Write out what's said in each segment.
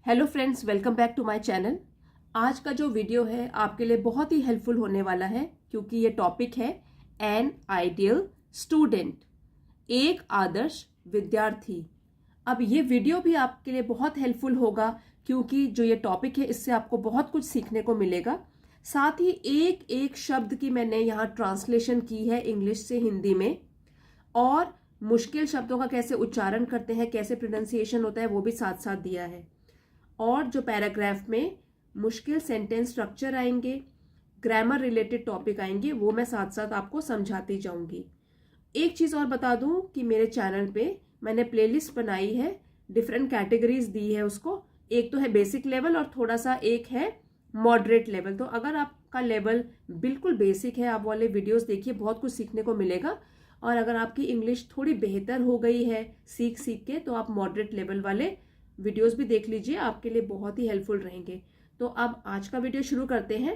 Hello friends, welcome back to my channel. आज का जो वीडियो है आपके लिए बहुत ही हेल्पफुल होने वाला है क्योंकि ये टॉपिक है एन आइडियल स्टूडेंट, एक आदर्श विद्यार्थी। अब ये वीडियो भी आपके लिए बहुत हेल्पफुल होगा क्योंकि जो ये टॉपिक है इससे आपको बहुत कुछ सीखने को मिलेगा। साथ ही एक एक शब्द की मैंने यहाँ ट्रांसलेशन की है इंग्लिश से हिंदी में, और मुश्किल शब्दों का कैसे उच्चारण करते हैं, कैसे प्रोनाउंसिएशन होता है वो भी साथ साथ दिया है। और जो पैराग्राफ में मुश्किल सेंटेंस स्ट्रक्चर आएंगे, ग्रामर रिलेटेड टॉपिक आएंगे, वो मैं साथ साथ आपको समझाती जाऊंगी। एक चीज़ और बता दूं कि मेरे चैनल पे मैंने प्लेलिस्ट बनाई है, डिफरेंट कैटेगरीज दी है उसको। एक तो है बेसिक लेवल और थोड़ा सा एक है मॉडरेट लेवल। तो अगर आपका लेवल बिल्कुल बेसिक है, आप वाले वीडियोस देखिए, बहुत कुछ सीखने को मिलेगा। और अगर आपकी इंग्लिश थोड़ी बेहतर हो गई है सीख सीख के, तो आप मॉडरेट लेवल वाले वीडियोस भी देख लीजिए, आपके लिए बहुत ही हेल्पफुल रहेंगे। तो अब आज का वीडियो शुरू करते हैं।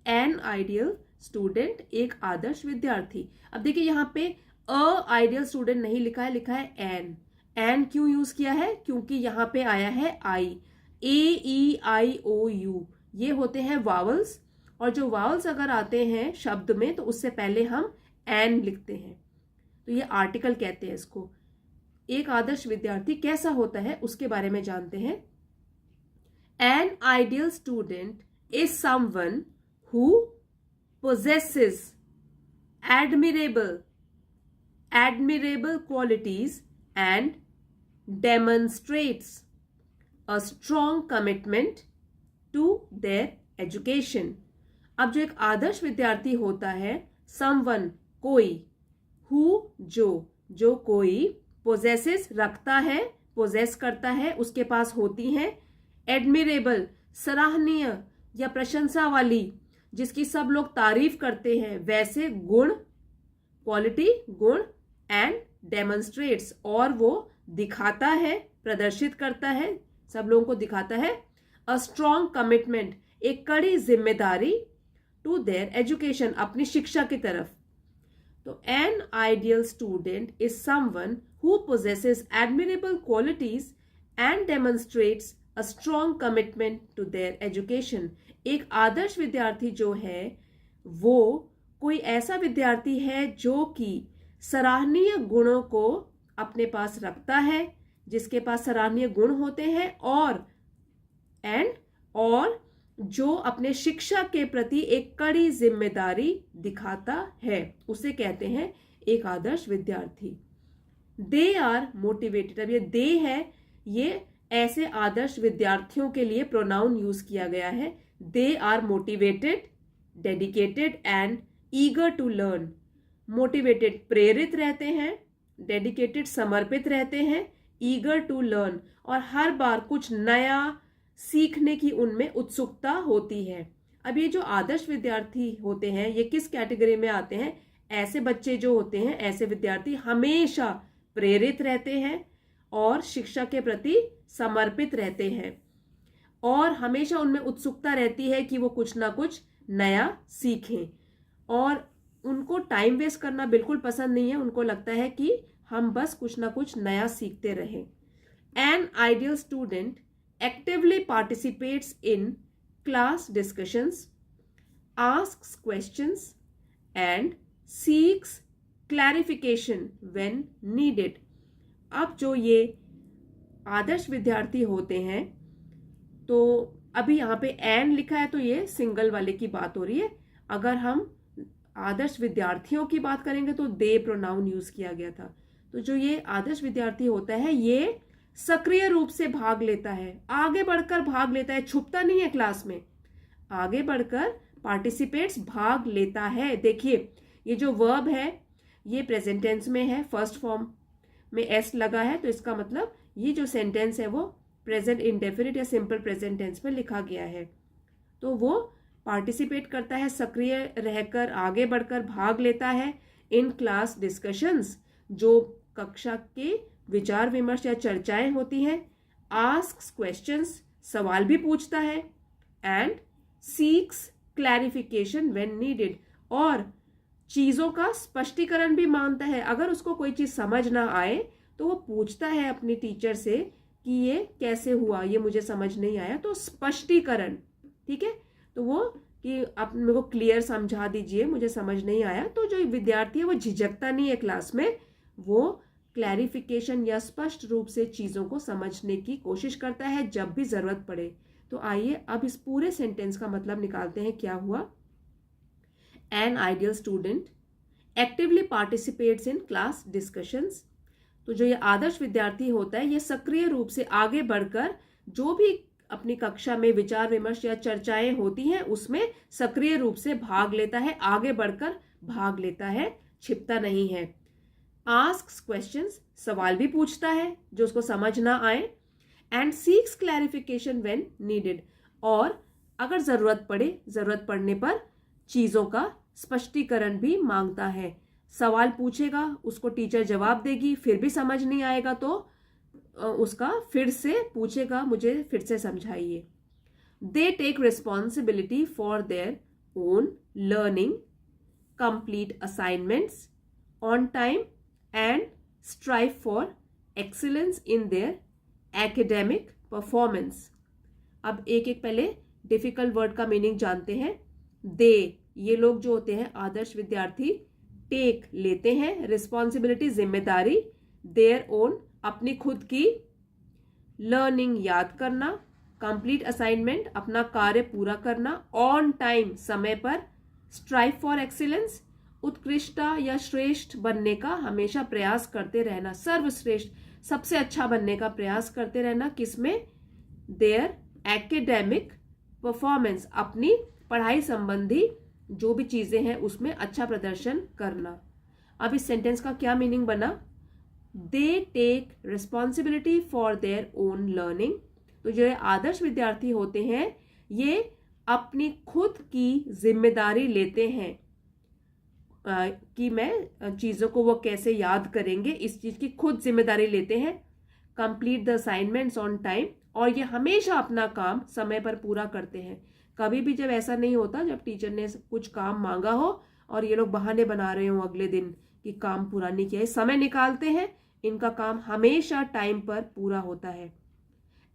एन आइडियल स्टूडेंट, एक आदर्श विद्यार्थी। अब देखिए यहाँ पे अ आइडियल स्टूडेंट नहीं लिखा है, लिखा है एन। एन क्यों यूज किया है? क्योंकि यहाँ पे आया है आई, AEIOU, ये होते हैं वावल्स। और जो वावल्स अगर आते हैं शब्द में तो उससे पहले हम एन लिखते हैं, तो ये आर्टिकल कहते हैं इसको। एक आदर्श विद्यार्थी कैसा होता है उसके बारे में जानते हैं। N ideal student is someone who possesses admirable qualities and demonstrates a strong commitment to their education। अब जो एक आदर्श विद्यार्थी होता है, समवन कोई, हु जो कोई, पोजेसेस रखता है, पोजेस करता है, उसके पास होती हैं, एडमिरेबल सराहनीय या प्रशंसा वाली, जिसकी सब लोग तारीफ करते हैं, वैसे गुण, क्वालिटी गुण, एंड डेमोन्स्ट्रेट्स, और वो दिखाता है, प्रदर्शित करता है, सब लोगों को दिखाता है, अ स्ट्रॉन्ग कमिटमेंट, एक कड़ी जिम्मेदारी, टू देयर एजुकेशन, अपनी शिक्षा की तरफ। तो N ideal student is someone who possesses admirable qualities and demonstrates a strong commitment to their education। एक आदर्श विद्यार्थी जो है वो कोई ऐसा विद्यार्थी है जो कि सराहनीय गुणों को अपने पास रखता है, जिसके पास सराहनीय गुण होते हैं, और जो अपने शिक्षा के प्रति एक कड़ी जिम्मेदारी दिखाता है, उसे कहते हैं एक आदर्श विद्यार्थी। दे आर मोटिवेटेड, अब ये दे है, ये ऐसे आदर्श विद्यार्थियों के लिए प्रोनाउन यूज किया गया है। They are motivated, dedicated and eager to learn. Motivated प्रेरित रहते हैं, डेडिकेटेड समर्पित रहते हैं, ईगर टू लर्न और हर बार कुछ नया सीखने की उनमें उत्सुकता होती है। अब ये जो आदर्श विद्यार्थी होते हैं ये किस कैटेगरी में आते हैं? ऐसे बच्चे जो होते हैं, ऐसे विद्यार्थी हमेशा प्रेरित रहते हैं और शिक्षा के प्रति समर्पित रहते हैं, और हमेशा उनमें उत्सुकता रहती है कि वो कुछ ना कुछ नया सीखें, और उनको टाइम वेस्ट करना बिल्कुल पसंद नहीं है। उनको लगता है कि हम बस कुछ ना कुछ नया सीखते रहें। An ideal student actively participates in class discussions, asks questions and seeks clarification when needed. अब जो ये आदर्श विद्यार्थी होते हैं, तो अभी यहाँ पे एन लिखा है तो ये सिंगल वाले की बात हो रही है। अगर हम आदर्श विद्यार्थियों की बात करेंगे तो दे प्रोनाउन यूज किया गया था। तो जो ये आदर्श विद्यार्थी होता है ये सक्रिय रूप से भाग लेता है, आगे बढ़कर भाग लेता है, छुपता नहीं है क्लास में, आगे बढ़कर पार्टिसिपेट्स, भाग लेता है। देखिए ये जो वर्ब है ये प्रेजेंट टेंस में है, फर्स्ट फॉर्म में एस लगा है, तो इसका मतलब ये जो सेंटेंस है वो प्रेजेंट इंडेफिनिट या सिंपल प्रेजेंट टेंस में लिखा गया है। तो वो पार्टिसिपेट करता है, सक्रिय रहकर आगे बढ़कर भाग लेता है इन क्लास डिस्कशंस, जो कक्षा के विचार विमर्श या चर्चाएं होती हैं, आस्क्स क्वेश्चंस, सवाल भी पूछता है, and seeks clarification when needed, और चीजों का स्पष्टीकरण भी मांगता है। अगर उसको कोई चीज समझ ना आए तो वो पूछता है अपनी टीचर से कि ये कैसे हुआ, ये मुझे समझ नहीं आया, तो स्पष्टीकरण, ठीक है, तो वो कि आप मेरे को क्लियर समझा दीजिए, मुझे समझ नहीं आया। तो जो विद्यार्थी है वो झिझकता नहीं है क्लास में, वो क्लैरिफिकेशन या स्पष्ट रूप से चीज़ों को समझने की कोशिश करता है जब भी ज़रूरत पड़े। तो आइए अब इस पूरे सेंटेंस का मतलब निकालते हैं क्या हुआ। N ideal student actively participates in class discussions. तो जो ये आदर्श विद्यार्थी होता है ये सक्रिय रूप से आगे बढ़कर जो भी अपनी कक्षा में विचार विमर्श या चर्चाएं होती हैं उसमें सक्रिय रूप से भाग लेता है, आगे बढ़कर भाग लेता है, छिपता नहीं है। आस्क्स क्वेश्चंस, सवाल भी पूछता है जो उसको समझ ना आए। And seeks clarification when needed, और अगर जरूरत पड़ने पर चीजों का स्पष्टीकरण भी मांगता है। सवाल पूछेगा, उसको टीचर जवाब देगी, फिर भी समझ नहीं आएगा तो उसका फिर से पूछेगा, मुझे फिर से समझाइए। They take responsibility for their own learning, complete assignments on time and strive for excellence in their academic performance. अब एक एक पहले डिफिकल्ट वर्ड का मीनिंग जानते हैं। दे, ये लोग जो होते हैं आदर्श विद्यार्थी, टेक लेते हैं, रिस्पॉन्सिबिलिटी जिम्मेदारी, देयर ओन अपनी खुद की, लर्निंग याद करना, कंप्लीट असाइनमेंट अपना कार्य पूरा करना, ऑन टाइम समय पर, स्ट्राइव फॉर एक्सीलेंस उत्कृष्टता या श्रेष्ठ बनने का हमेशा प्रयास करते रहना, सर्वश्रेष्ठ सबसे अच्छा बनने का प्रयास करते रहना, किसमें, देयर एकेडमिक परफॉर्मेंस अपनी पढ़ाई संबंधी जो भी चीजें हैं उसमें अच्छा प्रदर्शन करना। अब इस सेंटेंस का क्या मीनिंग बना, they take responsibility for their own learning. तो जो आदर्श विद्यार्थी होते हैं ये अपनी खुद की जिम्मेदारी लेते हैं कि मैं चीजों को वो कैसे याद करेंगे, इस चीज की खुद जिम्मेदारी लेते हैं। Complete the assignments on time, और ये हमेशा अपना काम समय पर पूरा करते हैं। कभी भी जब ऐसा नहीं होता, जब टीचर ने कुछ काम मांगा हो और ये लोग बहाने बना रहे हो अगले दिन कि काम पूरा नहीं किया, समय निकालते हैं, इनका काम हमेशा टाइम पर पूरा होता है।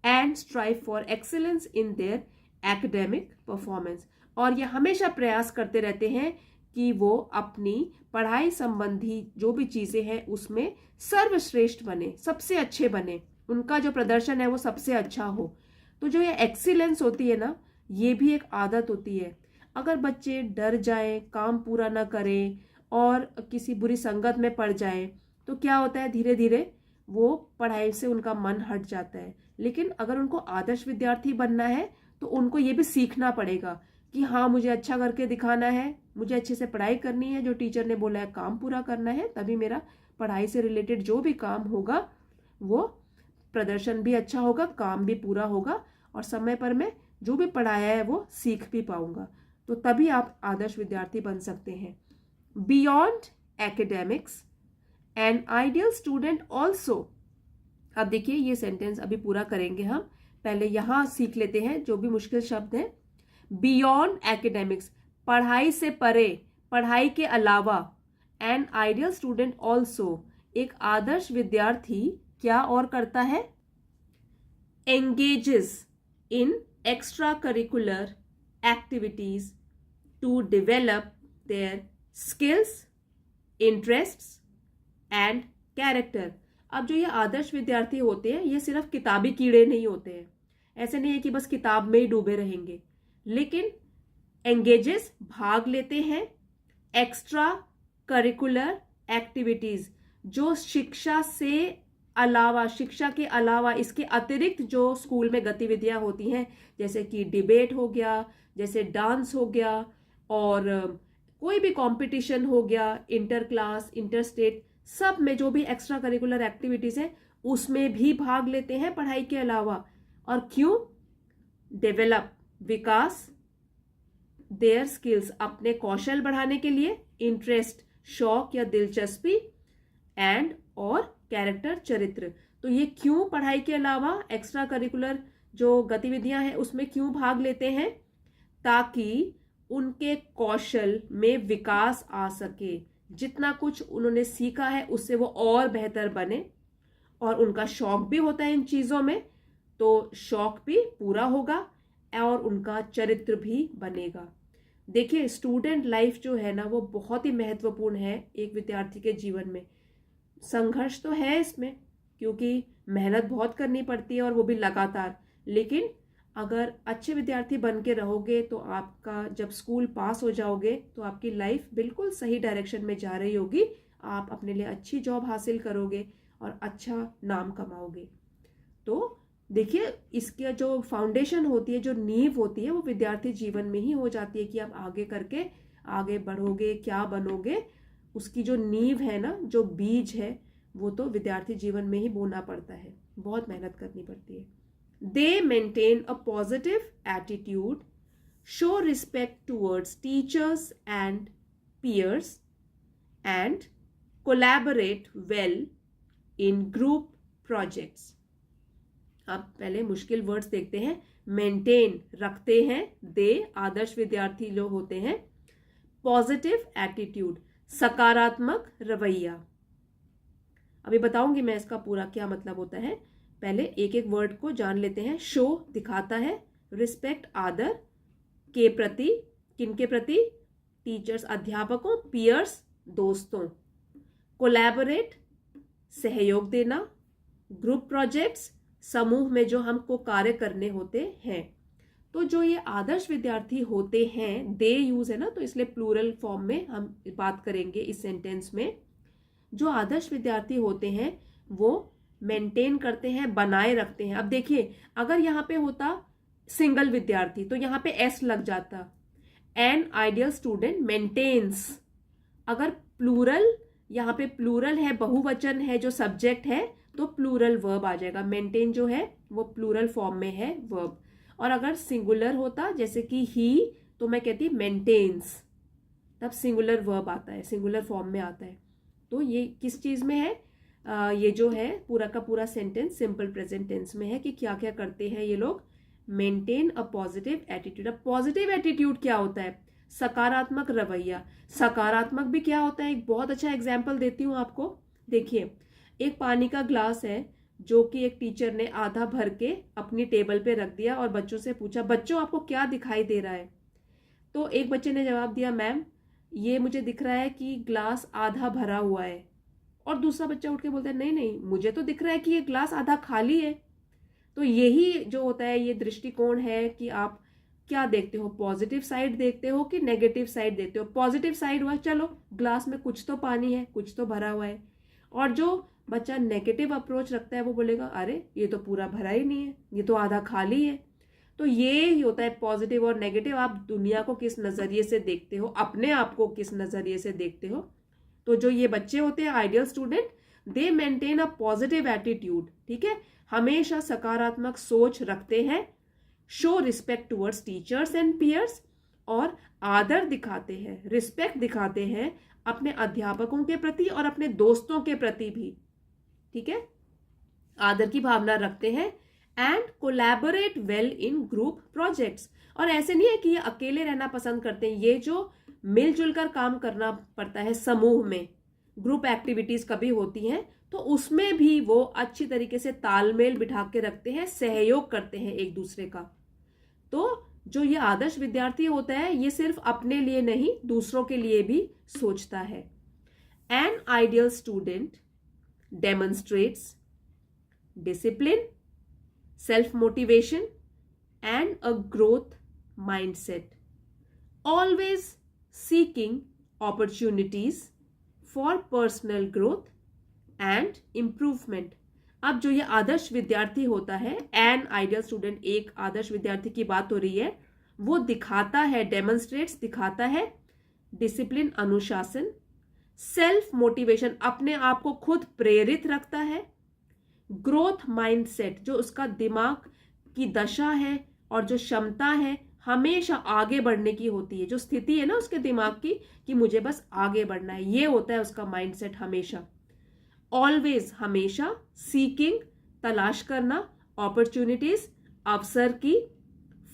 And strive for excellence in their academic performance, और ये हमेशा प्रयास करते रहते हैं कि वो अपनी पढ़ाई संबंधी जो भी चीजें हैं उसमें सर्वश्रेष्ठ बने, सबसे अच्छे बने, उनका जो प्रदर्शन है वो सबसे अच्छा हो। तो जो ये एक्सीलेंस होती है ना, ये भी एक आदत होती है। अगर बच्चे डर जाएं, काम पूरा ना करें और किसी बुरी संगत में पड़ जाएं तो क्या होता है, धीरे धीरे वो पढ़ाई से उनका मन हट जाता है। लेकिन अगर उनको आदर्श विद्यार्थी बनना है तो उनको ये भी सीखना पड़ेगा कि हाँ, मुझे अच्छा करके दिखाना है, मुझे अच्छे से पढ़ाई करनी है, जो टीचर ने बोला है काम पूरा करना है, तभी मेरा पढ़ाई से रिलेटेड जो भी काम होगा वो प्रदर्शन भी अच्छा होगा, काम भी पूरा होगा, और समय पर मैं जो भी पढ़ाया है वो सीख भी पाऊंगा। तो तभी आप आदर्श विद्यार्थी बन सकते हैं। Beyond academics N ideal student also. अब देखिए ये सेंटेंस अभी पूरा करेंगे हम, पहले यहां सीख लेते हैं जो भी मुश्किल शब्द है। बियॉन्ड एकेडमिक्स, पढ़ाई से परे, पढ़ाई के अलावा, एन आइडियल स्टूडेंट ऑल्सो, एक आदर्श विद्यार्थी क्या और करता है, engages in extra curricular activities to develop their skills, interests and character. अब जो ये आदर्श विद्यार्थी होते हैं ये सिर्फ किताबी कीड़े नहीं होते हैं, ऐसे नहीं है कि बस किताब में ही डूबे रहेंगे, लेकिन एंगेजेस भाग लेते हैं, एक्स्ट्रा करिकुलर एक्टिविटीज जो शिक्षा से अलावा, शिक्षा के अलावा इसके अतिरिक्त जो स्कूल में गतिविधियां होती हैं, जैसे कि डिबेट हो गया, जैसे डांस हो गया, और कोई भी कंपटीशन हो गया, इंटर क्लास, इंटर स्टेट, सब में जो भी एक्स्ट्रा करिकुलर एक्टिविटीज है उसमें भी भाग लेते हैं पढ़ाई के अलावा। और क्यों, डेवलप, विकास, देयर स्किल्स, अपने कौशल बढ़ाने के लिए, इंटरेस्ट, शौक या दिलचस्पी, एंड और कैरेक्टर, चरित्र। तो ये क्यों पढ़ाई के अलावा एक्स्ट्रा करिकुलर जो गतिविधियां हैं उसमें क्यों भाग लेते हैं, ताकि उनके कौशल में विकास आ सके, जितना कुछ उन्होंने सीखा है उससे वो और बेहतर बने, और उनका शौक भी होता है इन चीज़ों में, तो शौक भी पूरा होगा और उनका चरित्र भी बनेगा। देखिए, स्टूडेंट लाइफ जो है ना वो बहुत ही महत्वपूर्ण है एक विद्यार्थी के जीवन में। संघर्ष तो है इसमें, क्योंकि मेहनत बहुत करनी पड़ती है और वो भी लगातार। लेकिन अगर अच्छे विद्यार्थी बन के रहोगे तो आपका जब स्कूल पास हो जाओगे तो आपकी लाइफ बिल्कुल सही डायरेक्शन में जा रही होगी। आप अपने लिए अच्छी जॉब हासिल करोगे और अच्छा नाम कमाओगे। तो देखिए, इसकी जो फाउंडेशन होती है, जो नींव होती है, वो विद्यार्थी जीवन में ही हो जाती है कि आप आगे करके आगे बढ़ोगे, क्या बनोगे। उसकी जो नींव है ना, जो बीज है, वो तो विद्यार्थी जीवन में ही बोना पड़ता है, बहुत मेहनत करनी पड़ती है। दे maintain a positive attitude, show respect towards teachers and peers and collaborate well in group projects। अब पहले मुश्किल वर्ड्स देखते हैं। मेंटेन रखते हैं, दे आदर्श विद्यार्थी जो होते हैं। पॉजिटिव एटीट्यूड सकारात्मक रवैया। अभी बताऊंगी मैं इसका पूरा क्या मतलब होता है। पहले एक एक वर्ड को जान लेते हैं। शो दिखाता है, रिस्पेक्ट आदर के प्रति, किनके प्रति? टीचर्स अध्यापकों, पियर्स दोस्तों। कोलैबोरेट सहयोग देना, ग्रुप प्रोजेक्ट्स समूह में जो हमको कार्य करने होते हैं। तो जो ये आदर्श विद्यार्थी होते हैं, दे यूज है ना, तो इसलिए प्लूरल फॉर्म में हम बात करेंगे इस सेंटेंस में। जो आदर्श विद्यार्थी होते हैं वो मेंटेन करते हैं, बनाए रखते हैं। अब देखिए, अगर यहाँ पे होता सिंगल विद्यार्थी तो यहाँ पे एस लग जाता, एन आइडियल स्टूडेंट मेंटेन्स। अगर प्लूरल, यहाँ पे प्लूरल है, बहुवचन है, जो सब्जेक्ट है, तो प्लूरल वर्ब आ जाएगा। मेंटेन जो है वो प्लूरल फॉर्म में है वर्ब। और अगर सिंगुलर होता, जैसे कि ही, तो मैं कहती मेंटेन्स, तब सिंगुलर वर्ब आता है, सिंगुलर फॉर्म में आता है। तो ये किस चीज में है? ये जो है पूरा का पूरा सेंटेंस सिंपल प्रेजेंट टेंस में है कि क्या क्या करते हैं ये लोग। Maintain a positive attitude. अब पॉजिटिव एटीट्यूड क्या होता है? सकारात्मक रवैया। सकारात्मक भी क्या होता है? एक बहुत अच्छा एग्जाम्पल देती हूँ आपको। देखिए, एक पानी का ग्लास है जो कि एक टीचर ने आधा भर के अपनी टेबल पे रख दिया और बच्चों से पूछा, बच्चों आपको क्या दिखाई दे रहा है? तो एक बच्चे ने जवाब दिया, मैम ये मुझे दिख रहा है कि ग्लास आधा भरा हुआ है। और दूसरा बच्चा उठ के बोलता है, नहीं नहीं, मुझे तो दिख रहा है कि ये ग्लास आधा खाली है। तो यही जो होता है, ये दृष्टिकोण है कि आप क्या देखते हो, पॉजिटिव साइड देखते हो कि नेगेटिव साइड देखते हो। पॉजिटिव साइड हुआ, चलो ग्लास में कुछ तो पानी है, कुछ तो भरा हुआ है। और जो बच्चा नेगेटिव अप्रोच रखता है वो बोलेगा, अरे ये तो पूरा भरा ही नहीं है, ये तो आधा खाली है। तो ये ही होता है पॉजिटिव और नेगेटिव। आप दुनिया को किस नजरिए से देखते हो, अपने आप को किस नजरिए से देखते हो। तो जो ये बच्चे होते हैं ideal student, they maintain a positive attitude, ठीक है, हमेशा सकारात्मक सोच रखते हैं। Show respect towards teachers and peers, और आदर दिखाते हैं, रिस्पेक्ट दिखाते हैं अपने अध्यापकों के प्रति और अपने दोस्तों के प्रति भी, ठीक है, आदर की भावना रखते हैं। And collaborate well in group projects. और ऐसे नहीं है कि ये अकेले रहना पसंद करते हैं, ये जो मिलजुल कर काम करना पड़ता है समूह में, ग्रुप एक्टिविटीज कभी होती हैं तो उसमें भी वो अच्छी तरीके से तालमेल बिठा के रखते हैं, सहयोग करते हैं एक दूसरे का। तो जो ये आदर्श विद्यार्थी होता है ये सिर्फ अपने लिए नहीं, दूसरों के लिए भी सोचता है। N ideal student demonstrates discipline, self-motivation, and a growth mindset, always seeking opportunities for personal growth and improvement। अब जो ये आदर्श विद्यार्थी होता है, एन आइडियल स्टूडेंट, एक आदर्श विद्यार्थी की बात हो रही है, वो दिखाता है, डेमोन्स्ट्रेट्स दिखाता है, डिसिप्लिन अनुशासन, सेल्फ मोटिवेशन अपने आप को खुद प्रेरित रखता है, ग्रोथ माइंडसेट जो उसका दिमाग की दशा है और जो क्षमता है हमेशा आगे बढ़ने की होती है, जो स्थिति है ना उसके दिमाग की कि मुझे बस आगे बढ़ना है, ये होता है उसका माइंडसेट हमेशा। ऑलवेज हमेशा, सीकिंग तलाश करना, अपॉर्चुनिटीज अवसर की,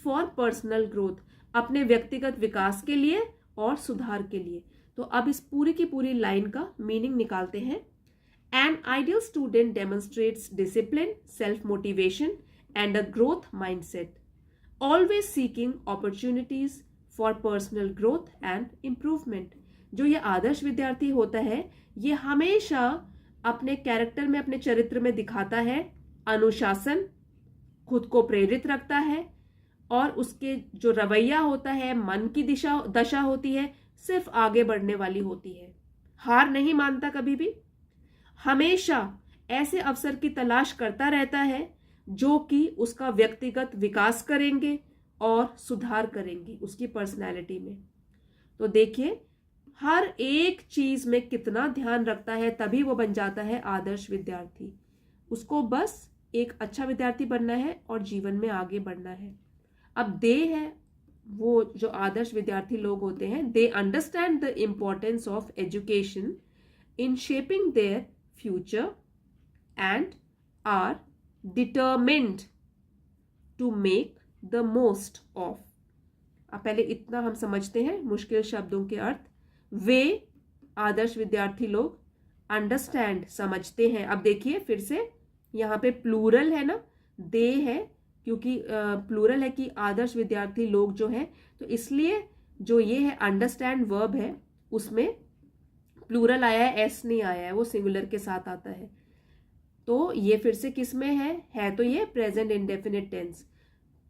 फॉर पर्सनल ग्रोथ अपने व्यक्तिगत विकास के लिए और सुधार के लिए। तो अब इस पूरी की पूरी लाइन का मीनिंग निकालते हैं। An ideal student demonstrates discipline, self-motivation, and a growth mindset, always seeking opportunities for personal growth and improvement. जो ये आदर्श विद्यार्थी होता है, ये हमेशा अपने कैरेक्टर में, अपने चरित्र में दिखाता है अनुशासन, खुद को प्रेरित रखता है, और उसके जो रवैया होता है, मन की दशा होती है, सिर्फ आगे बढ़ने वाली होती है। हार नहीं मानता कभी भी, हमेशा ऐसे अवसर की तलाश करता रहता है जो कि उसका व्यक्तिगत विकास करेंगे और सुधार करेंगे उसकी पर्सनैलिटी में। तो देखिए, हर एक चीज में कितना ध्यान रखता है, तभी वो बन जाता है आदर्श विद्यार्थी। उसको बस एक अच्छा विद्यार्थी बनना है और जीवन में आगे बढ़ना है। अब दे है, वो जो आदर्श विद्यार्थी लोग होते हैं, they understand the importance of education in shaping their future and are determined to make the most of. अब पहले इतना हम समझते हैं मुश्किल शब्दों के अर्थ। वे आदर्श विद्यार्थी लोग अंडरस्टैंड, समझते हैं। अब देखिए फिर से, यहाँ पे प्लूरल है ना, दे है, क्योंकि प्लूरल है कि आदर्श विद्यार्थी लोग जो है, तो इसलिए जो ये है अंडरस्टैंड वर्ब है, उसमें प्लूरल आया है, एस नहीं आया है, वो सिंगुलर के साथ आता है। तो ये फिर से किस में है तो ये प्रेजेंट इंडेफिनिट टेंस।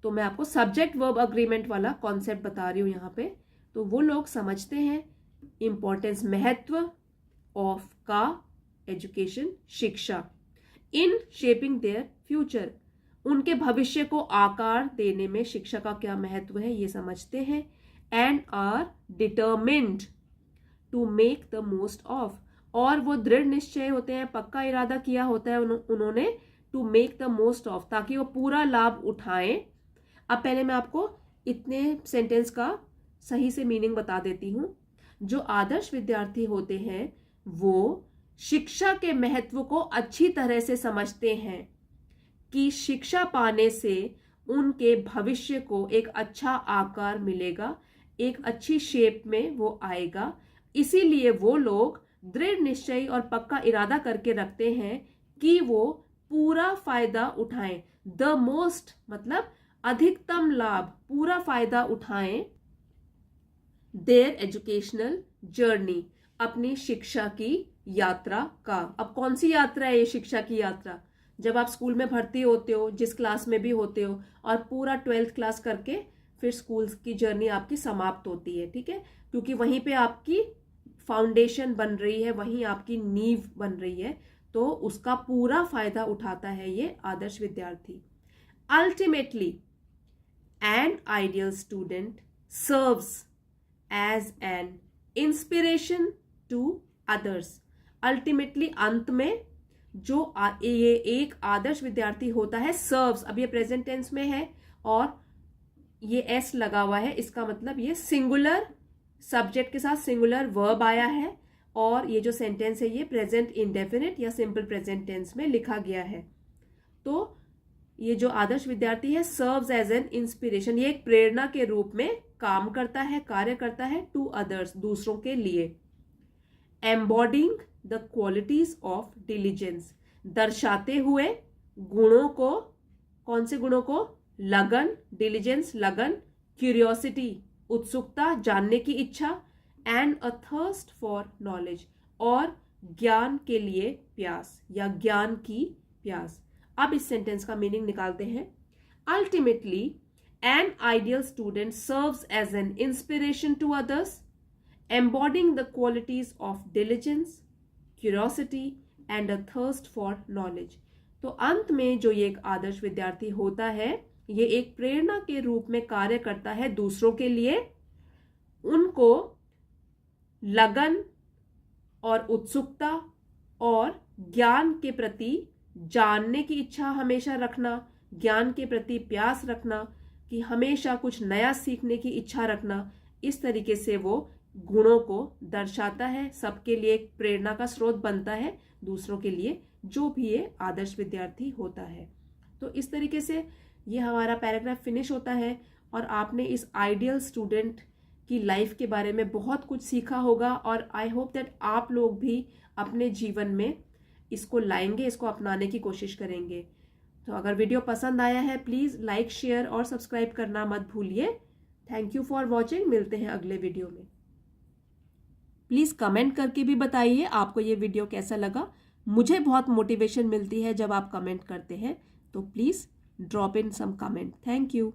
तो मैं आपको सब्जेक्ट वर्ब अग्रीमेंट वाला कॉन्सेप्ट बता रही हूँ यहाँ पे। तो वो लोग समझते हैं इंपॉर्टेंस, महत्व ऑफ का एजुकेशन, शिक्षा, इन शेपिंग देयर फ्यूचर, उनके भविष्य को आकार देने में शिक्षा का क्या महत्व है ये समझते हैं। And are determined to make the most of, और वो दृढ़ निश्चय होते हैं, पक्का इरादा किया होता है उन्होंने, to make the most of, ताकि वो पूरा लाभ उठाएं। अब पहले मैं आपको इतने सेंटेंस का सही से मीनिंग बता देती हूं। जो आदर्श विद्यार्थी होते हैं वो शिक्षा के महत्व को अच्छी तरह से समझते हैं कि शिक्षा पाने से उनके भविष्य को एक अच्छा आकार मिलेगा, एक अच्छी शेप में वो आएगा। इसीलिए वो लोग दृढ़ निश्चय और पक्का इरादा करके रखते हैं कि वो पूरा फायदा उठाएं। द मोस्ट मतलब अधिकतम लाभ, पूरा फायदा उठाएं देयर एजुकेशनल जर्नी, अपनी शिक्षा की यात्रा का। अब कौन सी यात्रा है ये शिक्षा की यात्रा? जब आप स्कूल में भर्ती होते हो, जिस क्लास में भी होते हो, और पूरा 12th क्लास करके फिर स्कूल की जर्नी आपकी समाप्त होती है, ठीक है, क्योंकि वहीं पे आपकी फाउंडेशन बन रही है, वहीं आपकी नींव बन रही है। तो उसका पूरा फायदा उठाता है ये आदर्श विद्यार्थी। Ultimately an ideal student serves as an inspiration to others. Ultimately अंत में जो ये एक आदर्श विद्यार्थी होता है, सर्व्स, अब ये प्रेजेंट टेंस में है और ये एस लगा हुआ है, इसका मतलब ये सिंगुलर सब्जेक्ट के साथ सिंगुलर वर्ब आया है, और ये जो सेंटेंस है ये प्रेजेंट इंडेफिनिट या सिंपल प्रेजेंट टेंस में लिखा गया है। तो ये जो आदर्श विद्यार्थी है, सर्व्स एज एन इंस्पिरेशन, ये एक प्रेरणा के रूप में काम करता है, कार्य करता है, टू अदर्स, दूसरों के लिए। Embodying the qualities of diligence, दर्शाते हुए गुणों को, कौन से गुणों को? लगन, डिलीजेंस लगन, क्यूरियोसिटी उत्सुकता, जानने की इच्छा, and a thirst for knowledge, और ज्ञान के लिए प्यास या ज्ञान की प्यास। अब इस सेंटेंस का मीनिंग निकालते हैं। Ultimately an ideal student serves as an inspiration to others, embodying the qualities of diligence, curiosity and a thirst for knowledge। तो अंत में जो ये एक आदर्श विद्यार्थी होता है, ये एक प्रेरणा के रूप में कार्य करता है दूसरों के लिए। उनको लगन और उत्सुकता और ज्ञान के प्रति जानने की इच्छा हमेशा रखना, ज्ञान के प्रति प्यास रखना, कि हमेशा कुछ नया सीखने की इच्छा रखना, इस तरीके से वो गुणों को दर्शाता है, सबके लिए एक प्रेरणा का स्रोत बनता है दूसरों के लिए, जो भी ये आदर्श विद्यार्थी होता है। तो इस तरीके से ये हमारा पैराग्राफ फिनिश होता है, और आपने इस आइडियल स्टूडेंट की लाइफ के बारे में बहुत कुछ सीखा होगा, और आई होप दैट आप लोग भी अपने जीवन में इसको लाएंगे, इसको अपनाने की कोशिश करेंगे। तो अगर वीडियो पसंद आया है प्लीज़ लाइक, शेयर और सब्सक्राइब करना मत भूलिए। Thank you for watching. मिलते हैं अगले वीडियो में। प्लीज़ कमेंट करके भी बताइए आपको ये वीडियो कैसा लगा। मुझे बहुत मोटिवेशन मिलती है जब आप कमेंट करते हैं, तो please drop in some comment. Thank you.